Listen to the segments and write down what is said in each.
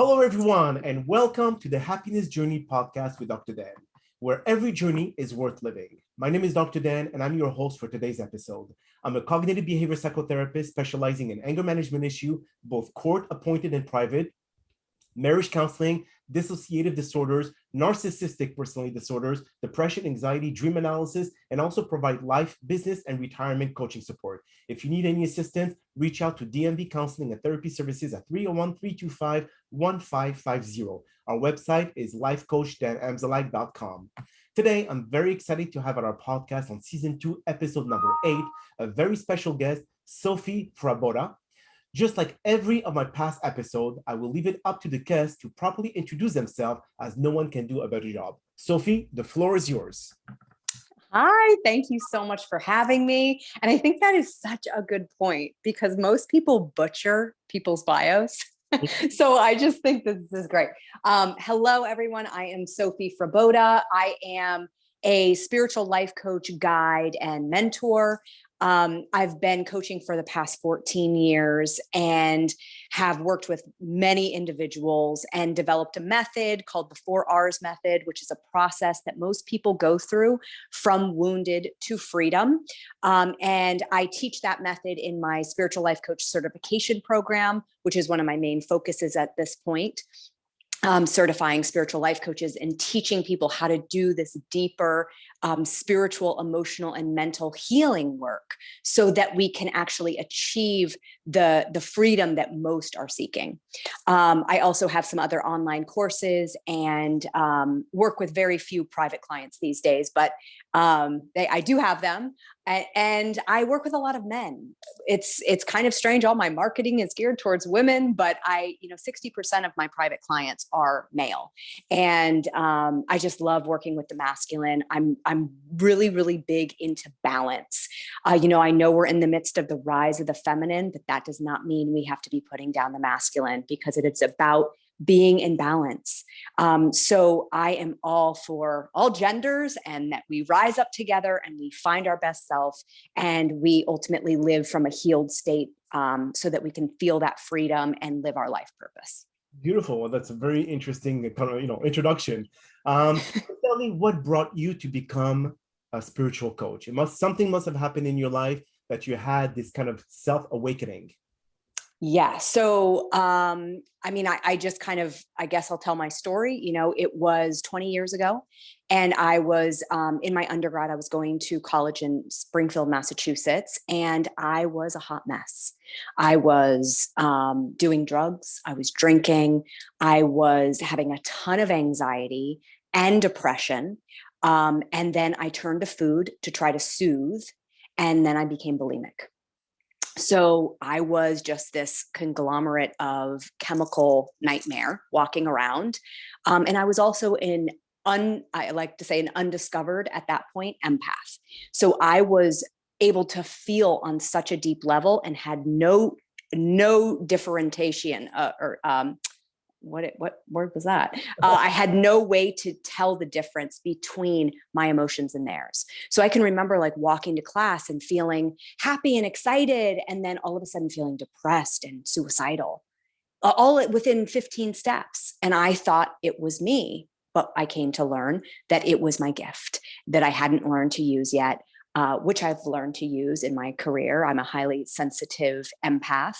Hello, everyone, and welcome to the Happiness Journey podcast with Dr. Dan, where every journey is worth living. My name is Dr. Dan, and I'm your host for today's episode. I'm a cognitive behavior psychotherapist specializing in anger management issue, both court-appointed and private, marriage counseling, dissociative disorders, narcissistic personality disorders, depression, anxiety, dream analysis, and also provide life, business, and retirement coaching support. If you need any assistance, reach out to DMV Counseling and Therapy Services at 301-325-1550. Our website is lifecoachdanamzalike.com. Today, I'm very excited to have at our podcast on season 2, episode number 8, a very special guest, Sophie Frabotta. Just like every of my past episodes, I will leave it up to the guests to properly introduce themselves, as no one can do a better job. Sophie, the floor is yours. Hi, thank you so much for having me. And I think that is such a good point because most people butcher people's bios. So I just think this is great. Hello, everyone. I am Sophie Frabotta. I am a spiritual life coach, guide, and mentor. I've been coaching for the past 14 years and have worked with many individuals and developed a method called the 4Rs method, which is a process that most people go through from wounded to freedom. And I teach that method in my spiritual life coach certification program, which is one of my main focuses at this point. Certifying spiritual life coaches and teaching people how to do this deeper spiritual, emotional, and mental healing work so that we can actually achieve the freedom that most are seeking. I also have some other online courses and work with very few private clients these days, but I do have them. And I work with a lot of men. It's kind of strange. All my marketing is geared towards women, but 60% of my private clients are male. And I just love working with the masculine. I'm really, really big into balance. I know we're in the midst of the rise of the feminine, but that does not mean we have to be putting down the masculine because it is about being in balance. So I am all for all genders and that we rise up together and we find our best self and we ultimately live from a healed state so that we can feel that freedom and live our life purpose. Beautiful. Well, that's a very interesting kind of, introduction. Tell me what brought you to become a spiritual coach. Something must have happened in your life that you had this kind of self-awakening. Yeah. So, I just kind of, I guess I'll tell my story. It was 20 years ago and I was in my undergrad, I was going to college in Springfield, Massachusetts, and I was a hot mess. I was doing drugs. I was drinking. I was having a ton of anxiety and depression. And then I turned to food to try to soothe. And then I became bulimic. So I was just this conglomerate of chemical nightmare walking around. And I was also I like to say an undiscovered at that point empath. So I was able to feel on such a deep level and had no differentiation what word was that? I had no way to tell the difference between my emotions and theirs. So I can remember like walking to class and feeling happy and excited, and then all of a sudden feeling depressed and suicidal, all within 15 steps. And I thought it was me, but I came to learn that it was my gift that I hadn't learned to use yet. Which I've learned to use in my career. I'm a highly sensitive empath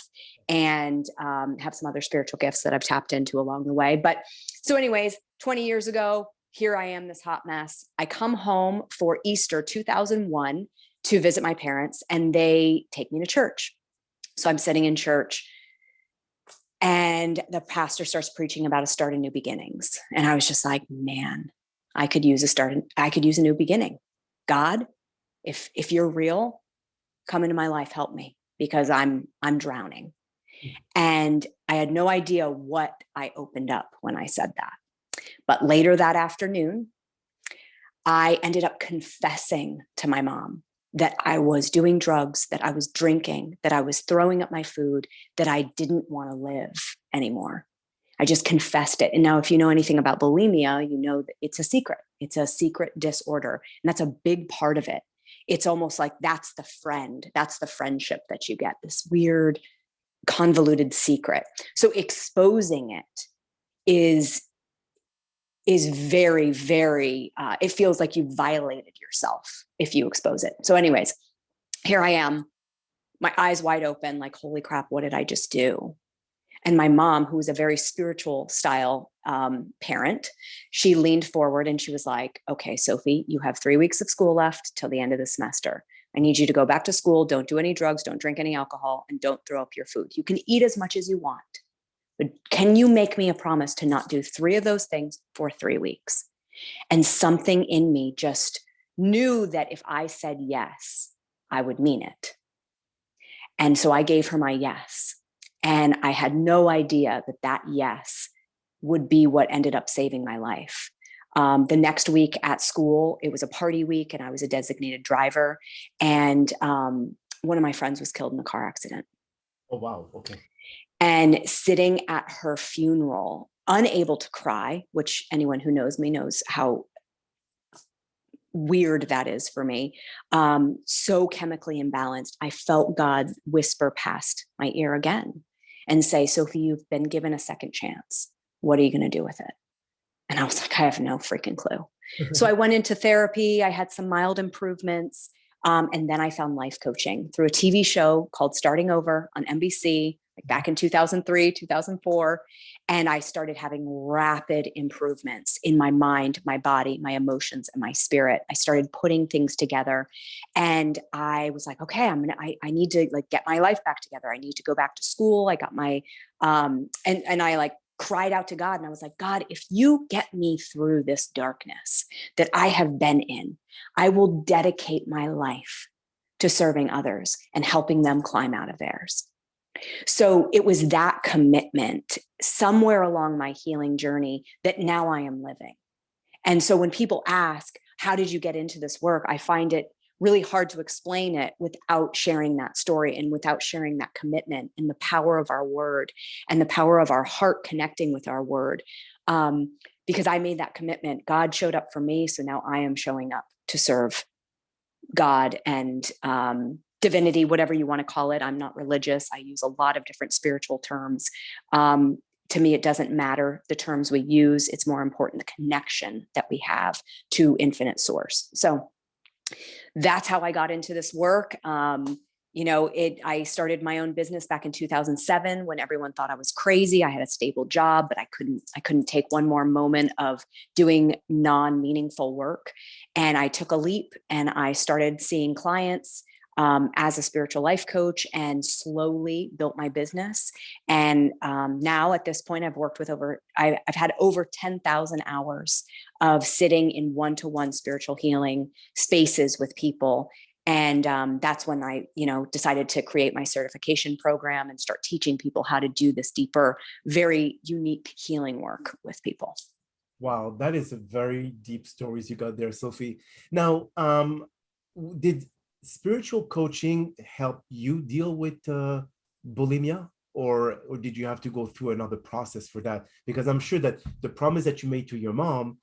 and have some other spiritual gifts that I've tapped into along the way. But so anyways, 20 years ago, here I am, this hot mess. I come home for Easter 2001 to visit my parents and they take me to church. So I'm sitting in church and the pastor starts preaching about a start of new beginnings. And I was just like, man, I could use a new beginning. God, if you're real, come into my life, help me because I'm drowning. And I had no idea what I opened up when I said that. But later that afternoon, I ended up confessing to my mom that I was doing drugs, that I was drinking, that I was throwing up my food, that I didn't want to live anymore. I just confessed it. And now if you know anything about bulimia, you know that it's a secret. It's a secret disorder. And that's a big part of it. It's almost like that's the friendship that you get, this weird, convoluted secret. So exposing it is very, very, it feels like you violated yourself if you expose it. So anyways, here I am, my eyes wide open, like, holy crap, what did I just do? And my mom, who was a very spiritual style parent, she leaned forward and she was like, okay, Sophie, you have 3 weeks of school left till the end of the semester. I need you to go back to school. Don't do any drugs. Don't drink any alcohol, and don't throw up your food. You can eat as much as you want, but can you make me a promise to not do 3 of those things for 3 weeks? And something in me just knew that if I said yes, I would mean it. And so I gave her my yes. And I had no idea that that yes would be what ended up saving my life. The next week at school, it was a party week, and I was a designated driver. And one of my friends was killed in a car accident. Oh, wow. Okay. And sitting at her funeral, unable to cry, which anyone who knows me knows how weird that is for me, so chemically imbalanced, I felt God whisper past my ear again and say, Sophie, you've been given a second chance. What are you going to do with it? And I was like, I have no freaking clue. So I went into therapy. I had some mild improvements. And then I found life coaching through a TV show called Starting Over on NBC, like back in 2003, 2004. And I started having rapid improvements in my mind, my body, my emotions, and my spirit. I started putting things together, and I was like, okay, I need to like get my life back together. I need to go back to school. I got my, and I like cried out to God, and I was like, God, if you get me through this darkness that I have been in, I will dedicate my life to serving others and helping them climb out of theirs. So it was that commitment somewhere along my healing journey that now I am living. And so when people ask, how did you get into this work? I find it really hard to explain it without sharing that story and without sharing that commitment and the power of our word and the power of our heart connecting with our word. Because I made that commitment. God showed up for me. So now I am showing up to serve God and divinity, whatever you want to call it. I'm not religious. I use a lot of different spiritual terms. To me, it doesn't matter the terms we use. It's more important the connection that we have to infinite source. So that's how I got into this work. I started my own business back in 2007 when everyone thought I was crazy. I had a stable job, but I couldn't take one more moment of doing non-meaningful work. And I took a leap and I started seeing clients as a spiritual life coach and slowly built my business. And now at this point, I've had over 10,000 hours of sitting in one-to-one spiritual healing spaces with people. And that's when I, decided to create my certification program and start teaching people how to do this deeper, very unique healing work with people. Wow, that is a very deep stories you got there, Sophie. Now, did spiritual coaching help you deal with bulimia, or did you have to go through another process for that? Because I'm sure that the promise that you made to your mom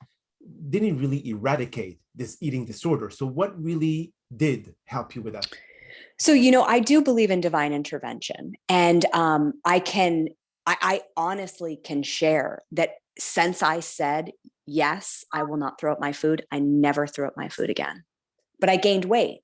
didn't really eradicate this eating disorder. So what really did help you with that? So, I do believe in divine intervention, and I honestly can share that since I said, yes, I will not throw up my food, I never threw up my food again, but I gained weight.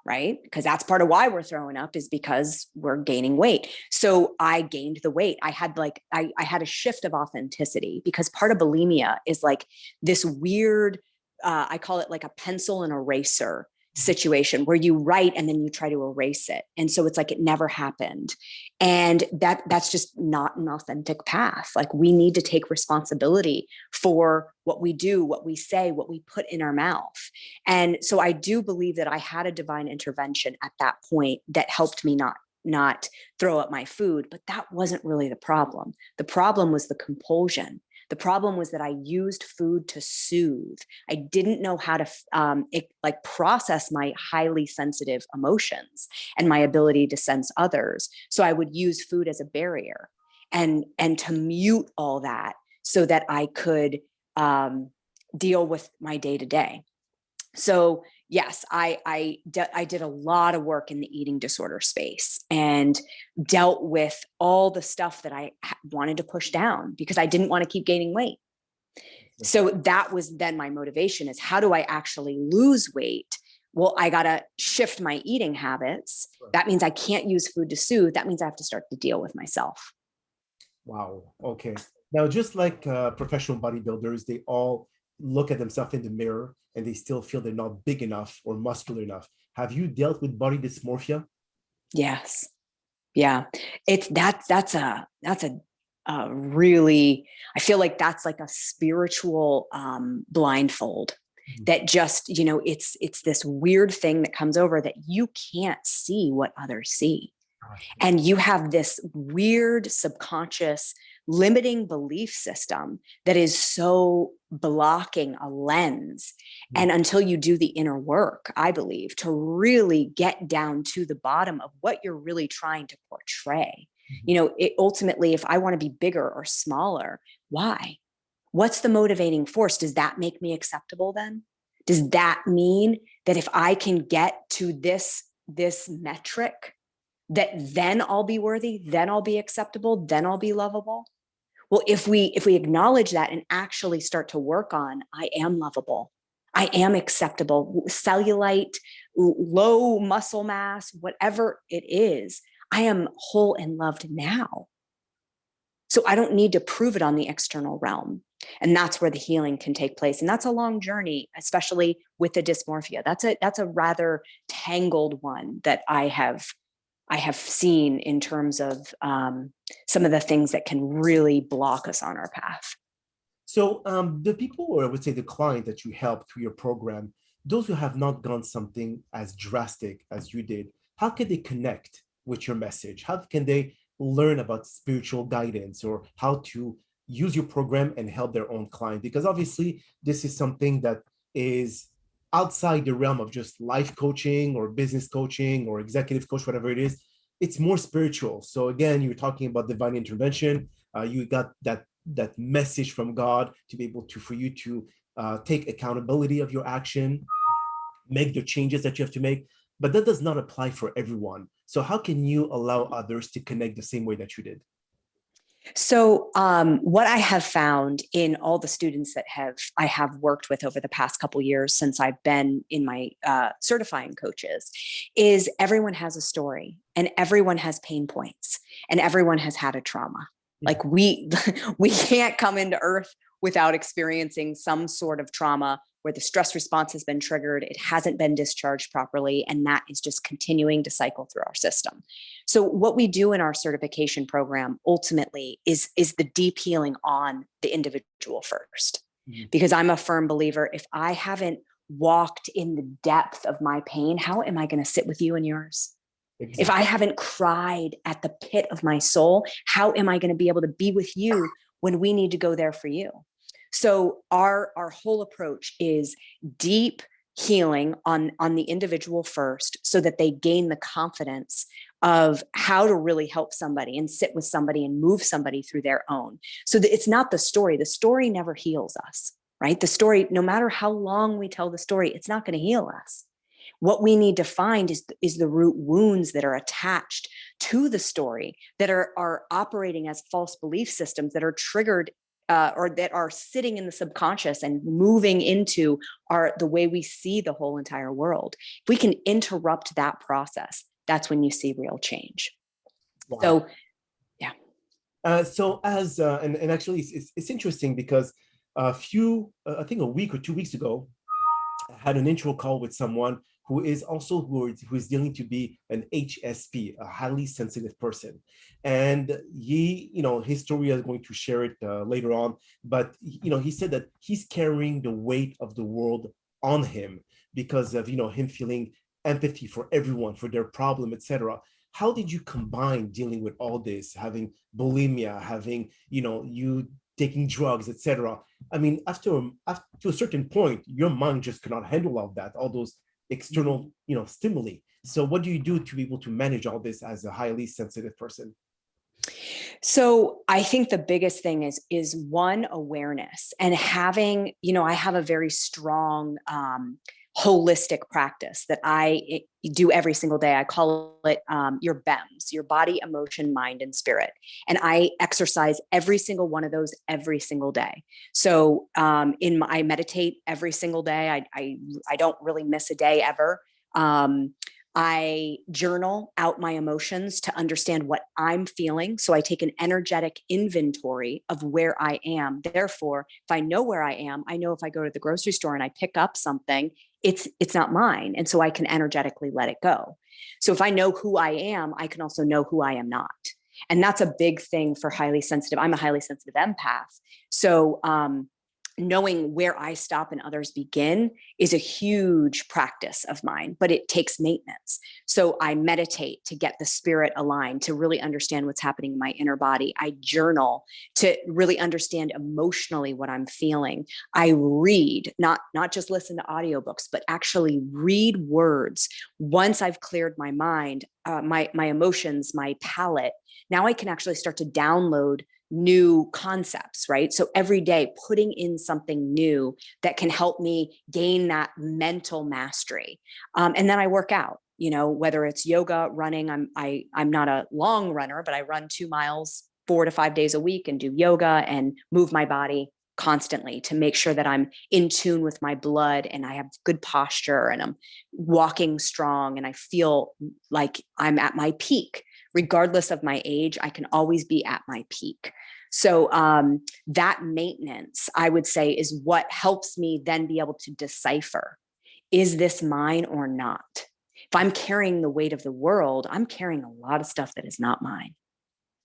Right? Because that's part of why we're throwing up, is because we're gaining weight. So I gained the weight. I had I had a shift of authenticity, because part of bulimia is like this weird, I call it like a pencil and eraser situation where you write and then you try to erase it. And so it's like it never happened. And that's just not an authentic path. Like, we need to take responsibility for what we do, what we say, what we put in our mouth. And so I do believe that I had a divine intervention at that point that helped me not throw up my food, but that wasn't really the problem. The problem was the compulsion. The problem was that I used food to soothe. I didn't know how to process my highly sensitive emotions and my ability to sense others. So I would use food as a barrier and to mute all that so that I could deal with my day to day. So yes, I did a lot of work in the eating disorder space and dealt with all the stuff that I wanted to push down because I didn't want to keep gaining weight. So that was then my motivation, is how do I actually lose weight? Well, I got to shift my eating habits. That means I can't use food to soothe. That means I have to start to deal with myself. Wow. Okay. Now, just like professional bodybuilders, they all look at themselves in the mirror and they still feel they're not big enough or muscular enough. Have you dealt with body dysmorphia? Yes. Yeah. That's a really, I feel like that's like a spiritual blindfold that just, it's this weird thing that comes over that you can't see what others see. And you have this weird subconscious limiting belief system that is so blocking a lens. And until you do the inner work, I believe, to really get down to the bottom of what you're really trying to portray, it ultimately, if I want to be bigger or smaller, why? What's the motivating force? Does that make me acceptable then? Does that mean that if I can get to this metric, that then I'll be worthy, then I'll be acceptable, then I'll be lovable? Well, if we acknowledge that and actually start to work on, I am lovable, I am acceptable, cellulite, low muscle mass, whatever it is, I am whole and loved now. So I don't need to prove it on the external realm. And that's where the healing can take place. And that's a long journey, especially with the dysmorphia. That's a rather tangled one that I have seen in terms of some of the things that can really block us on our path. So the people, or I would say the client that you help through your program, those who have not gone something as drastic as you did, how can they connect with your message? How can they learn about spiritual guidance or how to use your program and help their own client? Because obviously this is something that is outside the realm of just life coaching or business coaching or executive coach, whatever it is. It's more spiritual. So again, you're talking about divine intervention. You got that message from God to be able to, for you to take accountability of your action, make the changes that you have to make. But that does not apply for everyone. So how can you allow others to connect the same way that you did? So what I have found in all the students that I have worked with over the past couple of years since I've been in my certifying coaches is everyone has a story and everyone has pain points and everyone has had a trauma. Like we can't come into earth without experiencing some sort of trauma where the stress response has been triggered, it hasn't been discharged properly, and that is just continuing to cycle through our system. So what we do in our certification program ultimately is the deep healing on the individual first. Because I'm a firm believer, if I haven't walked in the depth of my pain, how am I going to sit with you in yours? Exactly. If I haven't cried at the pit of my soul, how am I going to be able to be with you when we need to go there for you? So our whole approach is deep healing on the individual first, so that they gain the confidence of how to really help somebody and sit with somebody and move somebody through their own. So that it's not the story. The story never heals us, right? The story, no matter how long we tell the story, it's not going to heal us. What we need to find is the root wounds that are attached to the story, that are operating as false belief systems, that are triggered or that are sitting in the subconscious and moving into the way we see the whole entire world. If we can interrupt that process, that's when you see real change. Wow. So, yeah. So as and actually, it's interesting because I think a week or 2 weeks ago, I had an intro call with someone who is also who is dealing to be an HSP, a highly sensitive person. And his story is going to share it later on. But, he said that he's carrying the weight of the world on him because of, him feeling empathy for everyone, for their problem, etc. How did you combine dealing with all this, having bulimia, having, you taking drugs, etc.? I mean, after to a certain point, your mind just cannot handle all those external, stimuli. So what do you do to be able to manage all this as a highly sensitive person? So I think the biggest thing is one, awareness, and having, I have a very strong holistic practice that I do every single day. I call it your BEMS, your body, emotion, mind, and spirit. And I exercise every single one of those every single day. So I meditate every single day. I don't really miss a day ever. I journal out my emotions to understand what I'm feeling. So I take an energetic inventory of where I am. Therefore, if I know where I am, I know if I go to the grocery store and I pick up something, it's not mine. And so I can energetically let it go. So if I know who I am, I can also know who I am not. And that's a big thing for highly sensitive. I'm a highly sensitive empath. So knowing where I stop and others begin is a huge practice of mine, but it takes maintenance. So I meditate to get the spirit aligned, to really understand what's happening in my inner body. I journal to really understand emotionally what I'm feeling. I read, not just listen to audiobooks, but actually read words. Once I've cleared my mind, my emotions, my palette, now I can actually start to download new concepts, right? So every day putting in something new that can help me gain that mental mastery. And then I work out, whether it's yoga, running. I'm not a long runner, but I run 2 miles 4 to 5 days a week and do yoga and move my body constantly to make sure that I'm in tune with my blood and I have good posture and I'm walking strong and I feel like I'm at my peak. Regardless of my age, I can always be at my peak. So that maintenance, I would say, is what helps me then be able to decipher, is this mine or not? If I'm carrying the weight of the world, I'm carrying a lot of stuff that is not mine.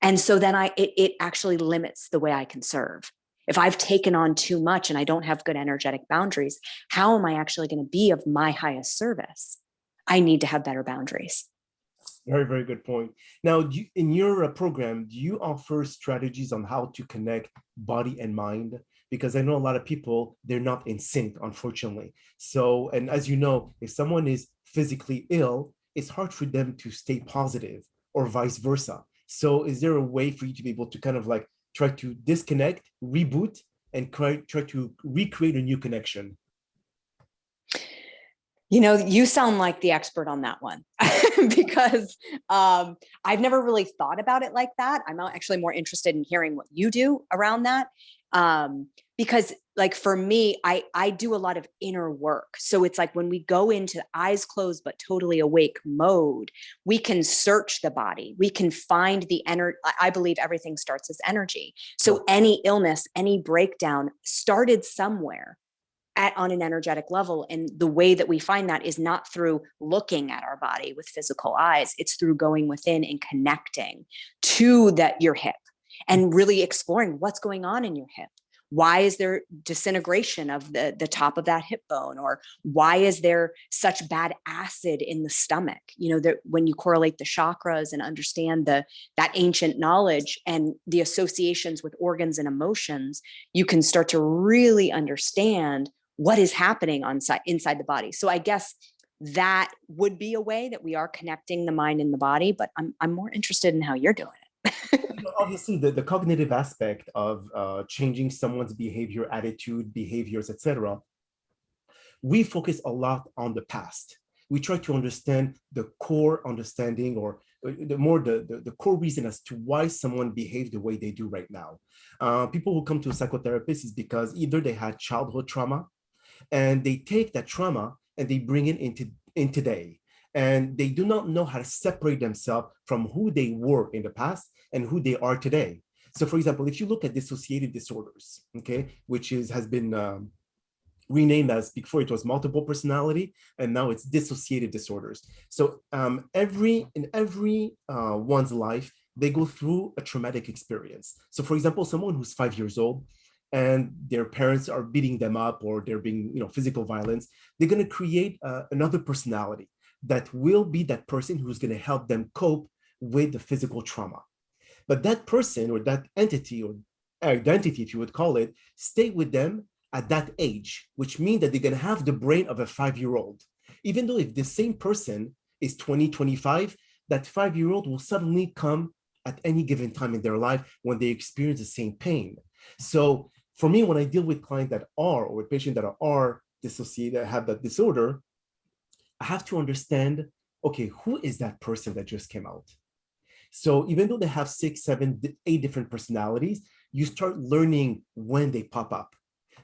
And so then it actually limits the way I can serve. If I've taken on too much and I don't have good energetic boundaries, how am I actually going to be of my highest service? I need to have better boundaries. Very, very good point. Now, in your program, do you offer strategies on how to connect body and mind? Because I know a lot of people, they're not in sync, unfortunately. So, and as you know, if someone is physically ill, it's hard for them to stay positive or vice versa. So is there a way for you to be able to kind of like try to disconnect, reboot, and try to recreate a new connection? You sound like the expert on that one because I've never really thought about it like that. I'm actually more interested in hearing what you do around that. Because like for me, I do a lot of inner work. So it's like when we go into eyes closed, but totally awake mode, we can search the body. We can find the energy. I believe everything starts as energy. So any illness, any breakdown started somewhere on an energetic level. And the way that we find that is not through looking at our body with physical eyes. It's through going within and connecting to your hip and really exploring what's going on in your hip. Why is there disintegration of the top of that hip bone? Or why is there such bad acid in the stomach? When you correlate the chakras and understand that ancient knowledge and the associations with organs and emotions, you can start to really understand what is happening inside the body. So I guess that would be a way that we are connecting the mind and the body, but I'm more interested in how you're doing it. Obviously, the cognitive aspect of changing someone's behavior, attitude, behaviors, etc. We focus a lot on the past. We try to understand the core understanding or the core reason as to why someone behaves the way they do right now. People who come to a psychotherapist is because either they had childhood trauma, and they take that trauma and they bring it in today. And they do not know how to separate themselves from who they were in the past and who they are today. So for example, if you look at dissociative disorders, okay, which has been renamed as, before it was multiple personality, and now it's dissociative disorders. So in every one's life, they go through a traumatic experience. So for example, someone who's 5 years old, and their parents are beating them up or they're being, physical violence, they're going to create another personality that will be that person who's going to help them cope with the physical trauma. But that person or that entity or identity, if you would call it, stay with them at that age, which means that they're going to have the brain of a 5-year-old. Even though if the same person is 20, 25, that 5-year-old will suddenly come at any given time in their life when they experience the same pain. So for me, when I deal with clients that are, or patients that are dissociated, have that disorder, I have to understand, okay, who is that person that just came out? So even though they have 6, 7, 8 different personalities, you start learning when they pop up,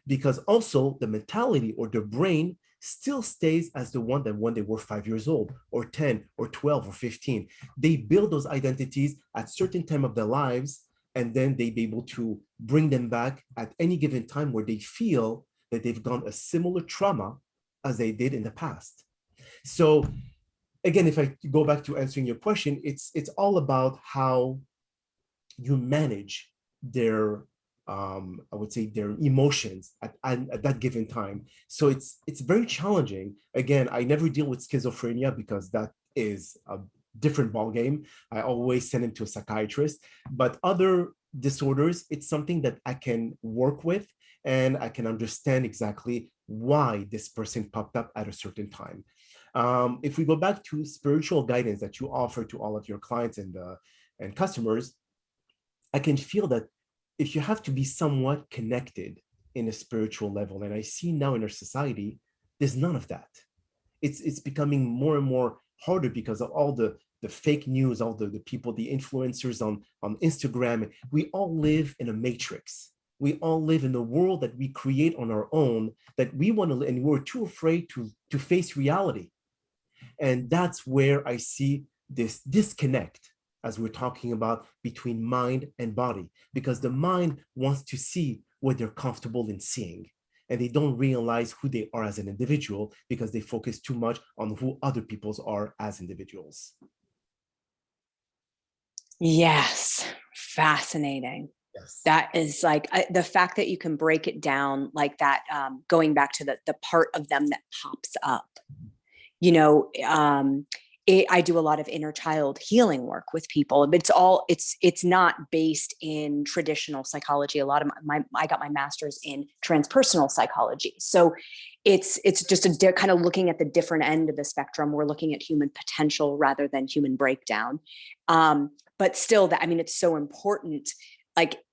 because also the mentality or the brain still stays as the one that when they were 5 years old or 10 or 12 or 15. They build those identities at certain time of their lives, and then they be able to bring them back at any given time where they feel that they've gone a similar trauma as they did in the past. So again, if I go back to answering your question, it's all about how you manage their I would say their emotions at that given time. So it's very challenging. Again, I never deal with schizophrenia because that is a different ball game. I always send him to a psychiatrist. But other disorders, it's something that I can work with, and I can understand exactly why this person popped up at a certain time. If we go back to spiritual guidance that you offer to all of your clients and customers, I can feel that if you have to be somewhat connected in a spiritual level, and I see now in our society, there's none of that. It's becoming more and more harder because of all the fake news, all the people, the influencers on Instagram. We all live in a matrix. We all live in a world that we create on our own, that we want to, and we're too afraid to face reality. And that's where I see this disconnect, as we're talking about, between mind and body, because the mind wants to see what they're comfortable in seeing. And they don't realize who they are as an individual because they focus too much on who other people's are as individuals. Yes, fascinating. Yes. That is like the fact that you can break it down like that, going back to the part of them that pops up. You know, I do a lot of inner child healing work with people. It's not based in traditional psychology. A lot of I got my master's in transpersonal psychology. So it's just kind of looking at the different end of the spectrum. We're looking at human potential rather than human breakdown. But still, that, I mean, it's so important. Like,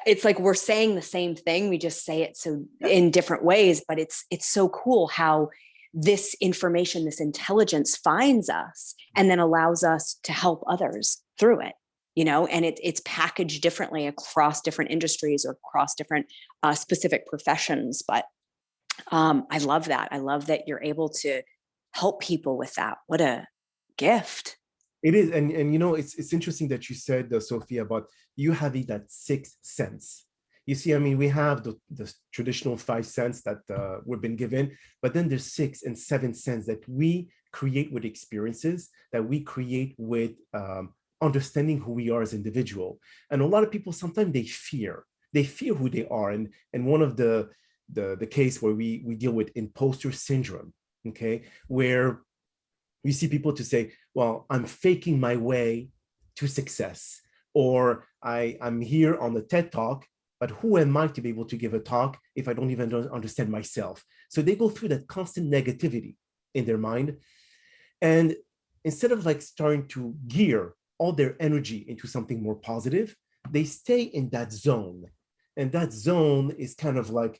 it's like we're saying the same thing. We just say it so in different ways, but it's so cool how this information, this intelligence finds us and then allows us to help others through it, you know, and it's packaged differently across different industries or across different specific professions. But I love that. I love that you're able to help people with that. What a gift. It is. And you know, it's interesting that you said, Sophie, about you having that sixth sense. You see, I mean, we have the traditional 5 cents that we've been given, but then there's 6 and 7 cents that we create with experiences, that we create with understanding who we are as individual. And a lot of people, sometimes they fear who they are. And one of the case where we deal with imposter syndrome, okay, where we see people to say, well, I'm faking my way to success, or I'm here on the TED Talk, but who am I to be able to give a talk if I don't even understand myself? So they go through that constant negativity in their mind. And instead of like starting to gear all their energy into something more positive, they stay in that zone. And that zone is kind of like,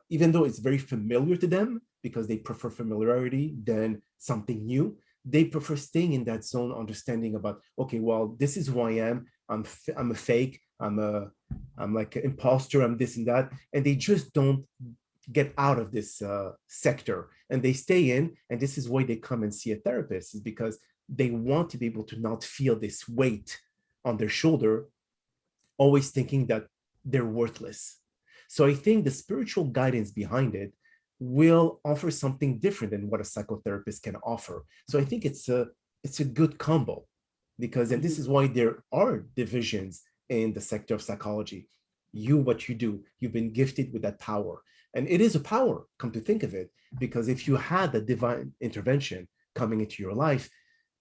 even though it's very familiar to them because they prefer familiarity than something new, they prefer staying in that zone, understanding about, okay, well, this is who I am. I'm a fake. I'm like an imposter. I'm this and that. And they just don't get out of this sector, and they stay in. And this is why they come and see a therapist, is because they want to be able to not feel this weight on their shoulder, always thinking that they're worthless. So I think the spiritual guidance behind it will offer something different than what a psychotherapist can offer. So I think it's a good combo, because, and this is why there are divisions in the sector of psychology. What you do, you've been gifted with that power. And it is a power, come to think of it, because if you had the divine intervention coming into your life,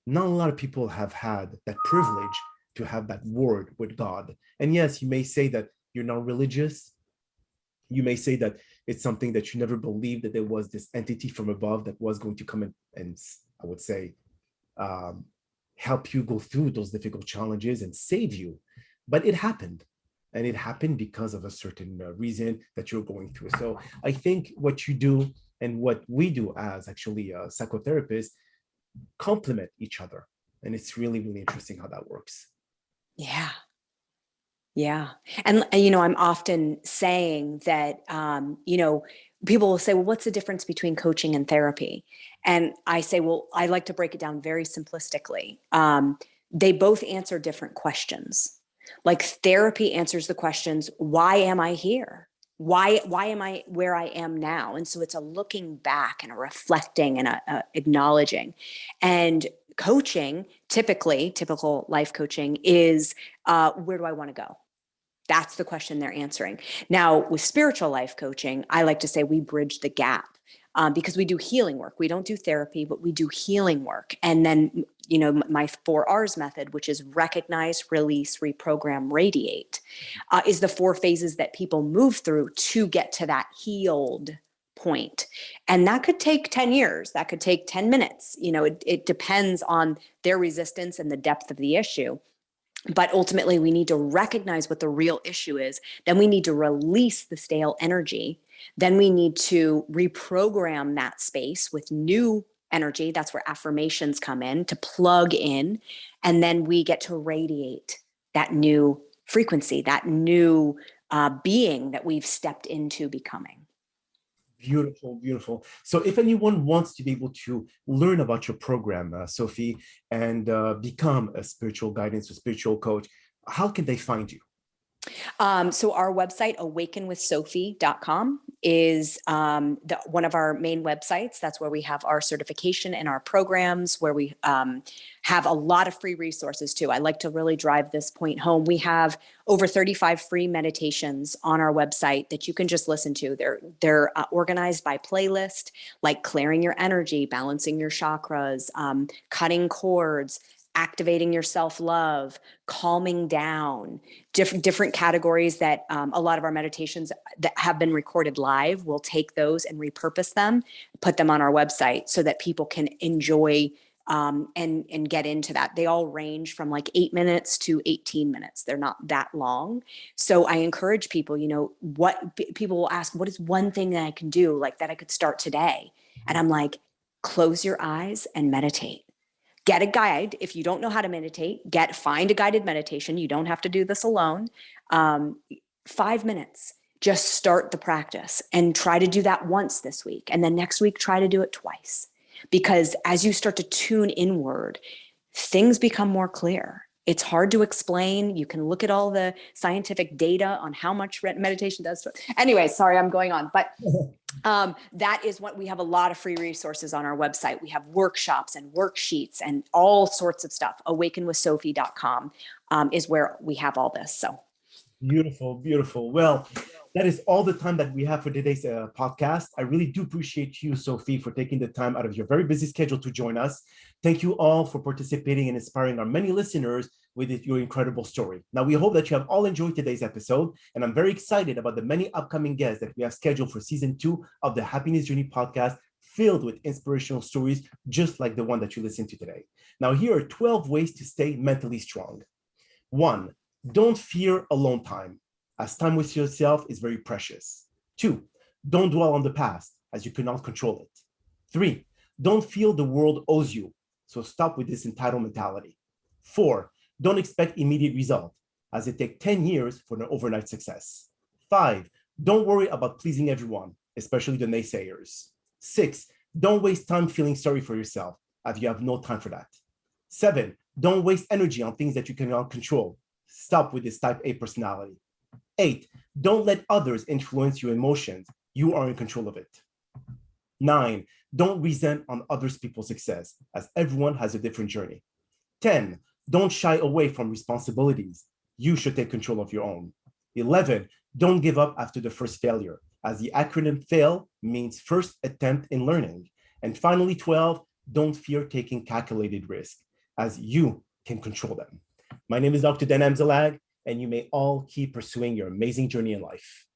not a lot of people have had that privilege to have that word with God. And yes, you may say that you're not religious. You may say that it's something that you never believed, that there was this entity from above that was going to come in and, I would say, help you go through those difficult challenges and save you. But it happened. And it happened because of a certain reason that you're going through. So I think what you do, and what we do as actually psychotherapists complement each other. And it's really, really interesting how that works. Yeah. Yeah. And, you know, I'm often saying that, you know, people will say, well, what's the difference between coaching and therapy? And I say, well, I like to break it down very simplistically. They both answer different questions. Like therapy answers the questions, why am I here? Why am I where I am now? And so it's a looking back and a reflecting and a acknowledging. And coaching, typical life coaching is, where do I want to go? That's the question they're answering. Now, with spiritual life coaching, I like to say we bridge the gap, because we do healing work. We don't do therapy, but we do healing work. And then, you know, my 4Rs method, which is recognize, release, reprogram, radiate, is the 4 phases that people move through to get to that healed point. And that could take 10 years. That could take 10 minutes. You know, it depends on their resistance and the depth of the issue. But ultimately, we need to recognize what the real issue is. Then we need to release the stale energy. Then we need to reprogram that space with new energy. That's where affirmations come in to plug in. And then we get to radiate that new frequency, that new being that we've stepped into becoming. Beautiful, beautiful. So if anyone wants to be able to learn about your program, Sophie, and become a spiritual guidance or spiritual coach, how can they find you? So our website, awakenwithsophie.com, is one of our main websites. That's where we have our certification and our programs, where we have a lot of free resources too. I like to really drive this point home. We have over 35 free meditations on our website that you can just listen to. They're organized by playlist, like clearing your energy, balancing your chakras, cutting cords, activating your self-love, calming down, different categories that a lot of our meditations that have been recorded live, we'll take those and repurpose them, put them on our website so that people can enjoy and get into that. They all range from like 8 minutes to 18 minutes. They're not that long. So I encourage people, you know, people will ask, what is one thing that I can do, like that I could start today? And I'm like, close your eyes and meditate. Get a guide. If you don't know how to meditate, find a guided meditation. You don't have to do this alone. 5 minutes, just start the practice and try to do that once this week. And then next week, try to do it twice. Because as you start to tune inward, things become more clear. It's hard to explain. You can look at all the scientific data on how much meditation does. Anyway, sorry, I'm going on. But that is what we have. A lot of free resources on our website. We have workshops and worksheets and all sorts of stuff. awakenwithsophie.com is where we have all this. So beautiful, beautiful. Well, that is all the time that we have for today's podcast. I really do appreciate you, Sophie, for taking the time out of your very busy schedule to join us. Thank you all for participating and inspiring our many listeners with your incredible story. Now, we hope that you have all enjoyed today's episode, and I'm very excited about the many upcoming guests that we have scheduled for season 2 of the Happiness Journey podcast, filled with inspirational stories just like the one that you listened to today. Now, here are 12 ways to stay mentally strong. 1, don't fear alone time, as time with yourself is very precious. 2, don't dwell on the past, as you cannot control it. 3, don't feel the world owes you, so stop with this entitled mentality. 4, don't expect immediate result, as it takes 10 years for an overnight success. 5, don't worry about pleasing everyone, especially the naysayers. 6, don't waste time feeling sorry for yourself, as you have no time for that. 7, don't waste energy on things that you cannot control. Stop with this type A personality. 8, don't let others influence your emotions. You are in control of it. 9, don't resent on other people's success, as everyone has a different journey. 10, don't shy away from responsibilities. You should take control of your own. 11, don't give up after the first failure, as the acronym FAIL means first attempt in learning. And finally, 12, don't fear taking calculated risk, as you can control them. My name is Dr. Dan Amzalag, and you may all keep pursuing your amazing journey in life.